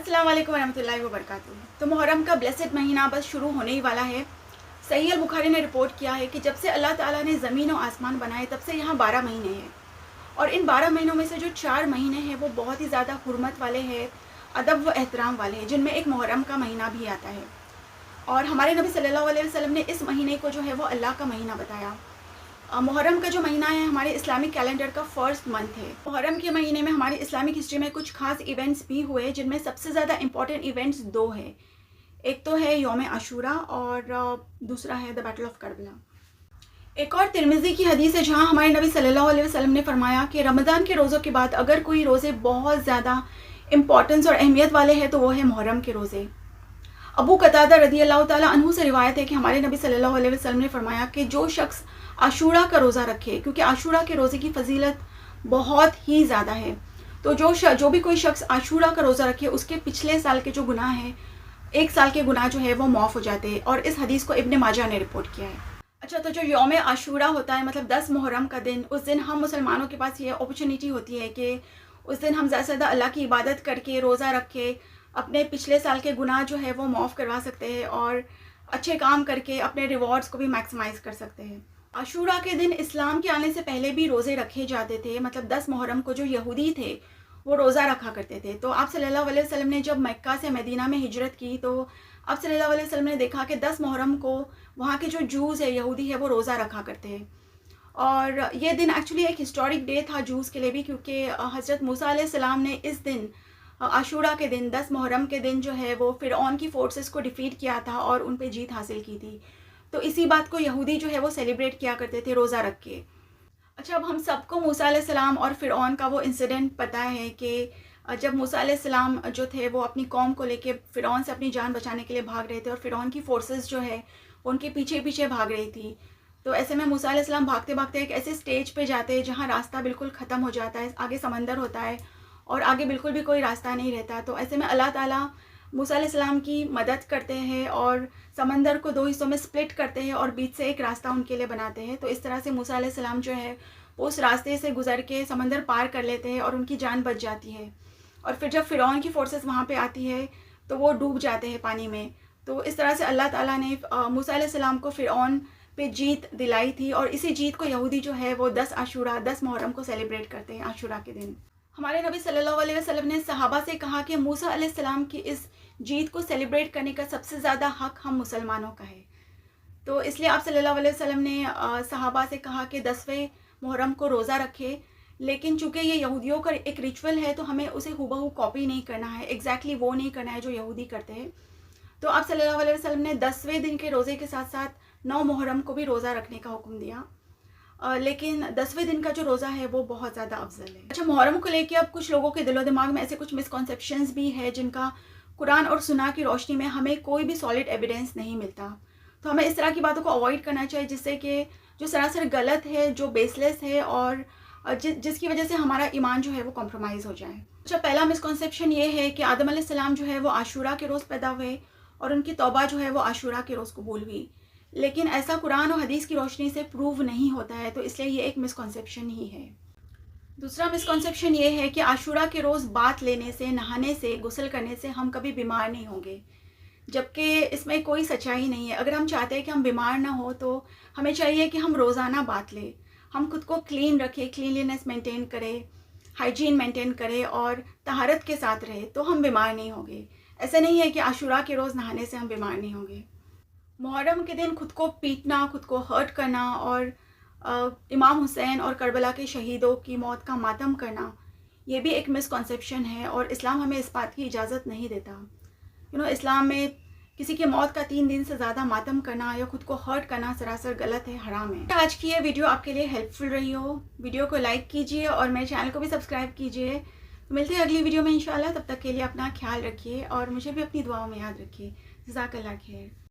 अस्सलाम वालेकुम वरहमतुल्लाहि वबरकातुहू। तो मुहर्रम का ब्लेसेड महीना बस शुरू होने ही वाला है। सही अल बुखारी ने रिपोर्ट किया है कि जब से अल्लाह ताला ने ज़मीन और आसमान बनाए तब से यहाँ 12 महीने हैं, और इन 12 महीनों में से जो 4 महीने हैं वो बहुत ही ज़्यादा हुर्मत वाले हैं, अदब व एहतराम वाले हैं, जिनमें एक मुहर्रम का महीना भी आता है। और हमारे नबी सल्लल्लाहु अलैहि वसल्लम ने इस महीने को जो है वो अल्लाह का महीना बताया। मुहर्रम का जो महीना है हमारे इस्लामिक कैलेंडर का फर्स्ट मंथ है। मुहर्रम के महीने में हमारी इस्लामिक हिस्ट्री में कुछ खास इवेंट्स भी हुए, जिनमें सबसे ज़्यादा इम्पॉर्टेंट इवेंट्स 2 हैं। एक तो है यौम आशूरा और दूसरा है द बैटल ऑफ करबला। एक और तिरमिज़ी की हदीस है जहाँ हमारे नबी सल्लल्लाहु अलैहि वसल्लम ने फरमाया कि रमज़ान के रोज़ों के बाद अगर कोई रोज़े बहुत ज़्यादा इम्पॉर्टेंस और अहमियत वाले हैं तो वो है मुहर्रम के रोज़े। अबू कतादा रदी अल्लाह ताला अन्हु से रिवायत है कि हमारे नबी सल्लल्लाहु अलैहि वसल्लम ने फरमाया कि जो शख्स आशूरा का रोज़ा रखे, क्योंकि आशूरा के रोज़े की फजीलत बहुत ही ज़्यादा है, तो जो भी कोई शख्स आशूरा का रोज़ा रखे उसके पिछले साल के जो गुनाह हैं, 1 साल के गुनाह जो है वो माफ़ हो जाते हैं। और इस हदीस को इब्न माजा ने रिपोर्ट किया है। अच्छा, तो जो यौम आशूरा होता है, मतलब 10 मुहर्रम का दिन, उस दिन हम मुसलमानों के पास ये अपॉर्चुनिटी होती है कि उस दिन हम ज़्यादा से ज़्यादा अल्लाह की इबादत करके, रोज़ा रख के अपने पिछले साल के गुनाह जो है वो माफ़ करवा सकते हैं और अच्छे काम करके अपने रिवॉर्ड्स को भी मैक्सिमाइज़ कर सकते हैं। आशूरा के दिन इस्लाम के आने से पहले भी रोज़े रखे जाते थे। मतलब 10 मुहर्रम को जो यहूदी थे वो रोज़ा रखा करते थे। तो आप सल्लल्लाहु अलैहि वसल्लम ने जब मक्का से मदीना में हिजरत की तो आप सल्लल्लाहु अलैहि वसल्लम ने देखा कि 10 मुहर्रम को वहाँ के जो जूस है, यहूदी है, वो रोज़ा रखा करते हैं। और ये दिन एक्चुअली एक हिस्टोरिक डे था जूस के लिए भी, क्योंकि हज़रत मूसा अलैहिस्सलाम ने इस दिन आशूरा के दिन 10 मुहर्रम के दिन जो है वो फ़िरऔन की फ़ोर्सेस को डिफ़ीट किया था और उन पे जीत हासिल की थी। तो इसी बात को यहूदी जो है वो सेलिब्रेट किया करते थे रोज़ा रख के। अच्छा, अब हम सबको मूसा अलैहिस्सलाम और फ़िरऔन का वो इंसिडेंट पता है कि जब मूसा अलैहिस्सलाम जो थे वो अपनी कौम को लेके फ़िरऔन से अपनी जान बचाने के लिए भाग रहे थे और फ़िरऔन की फ़ोर्सेस जो है उनके पीछे पीछे भाग रही थी। तो ऐसे में मूसा अलैहिस्सलाम भागते भागते एक ऐसे स्टेज पे जाते हैं जहाँ रास्ता बिल्कुल ख़त्म हो जाता है, आगे समंदर होता है और आगे बिल्कुल भी कोई रास्ता नहीं रहता। तो ऐसे में अल्लाह ताला मूसा अलैहिस्सलाम की मदद करते हैं और समंदर को 2 हिस्सों में स्प्लिट करते हैं और बीच से एक रास्ता उनके लिए बनाते हैं। तो इस तरह से मूसा अलैहिस्सलाम जो है उस रास्ते से गुज़र के समंदर पार कर लेते हैं और उनकी जान बच जाती है। और फिर जब फ़िरऔन की फ़ोर्सेस वहाँ पे आती है तो वो डूब जाते हैं पानी में। तो इस तरह से अल्लाह ताला ने मूसा अलैहिस्सलाम को फ़िरऔन पे जीत दिलाई थी, और इसी जीत को यहूदी जो है वो 10 आशूरा 10 मुहर्रम को सेलिब्रेट करते हैं, आशूरा के दिन। हमारे नबी सल्लल्लाहु अलैहि वसल्लम ने सहाबा से कहा कि मूसा अलैहिस्सलाम की इस जीत को सेलिब्रेट करने का सबसे ज़्यादा हक़ हम मुसलमानों का है। तो इसलिए आप सल्लल्लाहु अलैहि वसल्लम ने सहाबा से कहा कि 10वें मुहर्रम को रोज़ा रखे, लेकिन चूँकि ये यहूदियों का एक रिचुअल है तो हमें उसे हूबहू कॉपी नहीं करना है, एग्जैक्टली वो नहीं करना है जो यहूदी करते हैं। तो आप सल्लल्लाहु अलैहि वसल्लम ने 10वें दिन के रोज़े के साथ साथ 9 मुहर्रम को भी रोज़ा रखने का हुक्म दिया। लेकिन 10वें दिन का जो रोज़ा है वो बहुत ज़्यादा अफजल है। अच्छा, मुहर्रम को लेके अब कुछ लोगों के दिलो दिमाग में ऐसे कुछ मिसकॉन्सेप्शंस भी है जिनका कुरान और सुन्नह की रोशनी में हमें कोई भी सॉलिड एविडेंस नहीं मिलता। तो हमें इस तरह की बातों को अवॉइड करना चाहिए जिससे कि जो सरासर गलत है, जो बेसलेस है और जिसकी वजह से हमारा ईमान जो है वो कॉम्प्रोमाइज़ हो जाए। अच्छा, पहला मिसकॉन्सेप्शन ये है कि आदम अलैहिस्सलाम जो है वो आशूरा के रोज़ पैदा हुए और उनकी तौबा जो है वो आशूरा के रोज़ कबूल हुई, लेकिन ऐसा कुरान और हदीस की रोशनी से प्रूव नहीं होता है, तो इसलिए ये एक मिसकॉन्सेप्शन ही है। दूसरा मिसकॉन्सेप्शन ये है कि आशूरा के रोज़ बात लेने से, नहाने से, गुस्ल करने से हम कभी बीमार नहीं होंगे, जबकि इसमें कोई सच्चाई नहीं है। अगर हम चाहते हैं कि हम बीमार ना हो तो हमें चाहिए कि हम रोज़ाना बात लें, हम खुद को क्लीन रखें, क्लीनलीनेस मेंटेन करें, हाइजीन मेंटेन करें और तहारत के साथ रहे, तो हम बीमार नहीं होंगे। ऐसा नहीं है कि आशूरा के रोज़ नहाने से हम बीमार नहीं होंगे। मुहर्रम के दिन खुद को पीटना, खुद को हर्ट करना और इमाम हुसैन और करबला के शहीदों की मौत का मातम करना, ये भी एक मिसकॉन्सेप्शन है और इस्लाम हमें इस बात की इजाज़त नहीं देता। इस्लाम में किसी की मौत का 3 दिन से ज़्यादा मातम करना या खुद को हर्ट करना सरासर गलत है, हराम है। आज की ये वीडियो आपके लिए हेल्पफुल रही हो, वीडियो को लाइक कीजिए और मेरे चैनल को भी सब्सक्राइब कीजिए। तो मिलते हैं अगली वीडियो में इंशाल्लाह। तब तक के लिए अपना ख्याल रखिए और मुझे भी अपनी दुआओं में याद रखिए। जज़ाकल्लाह खैर।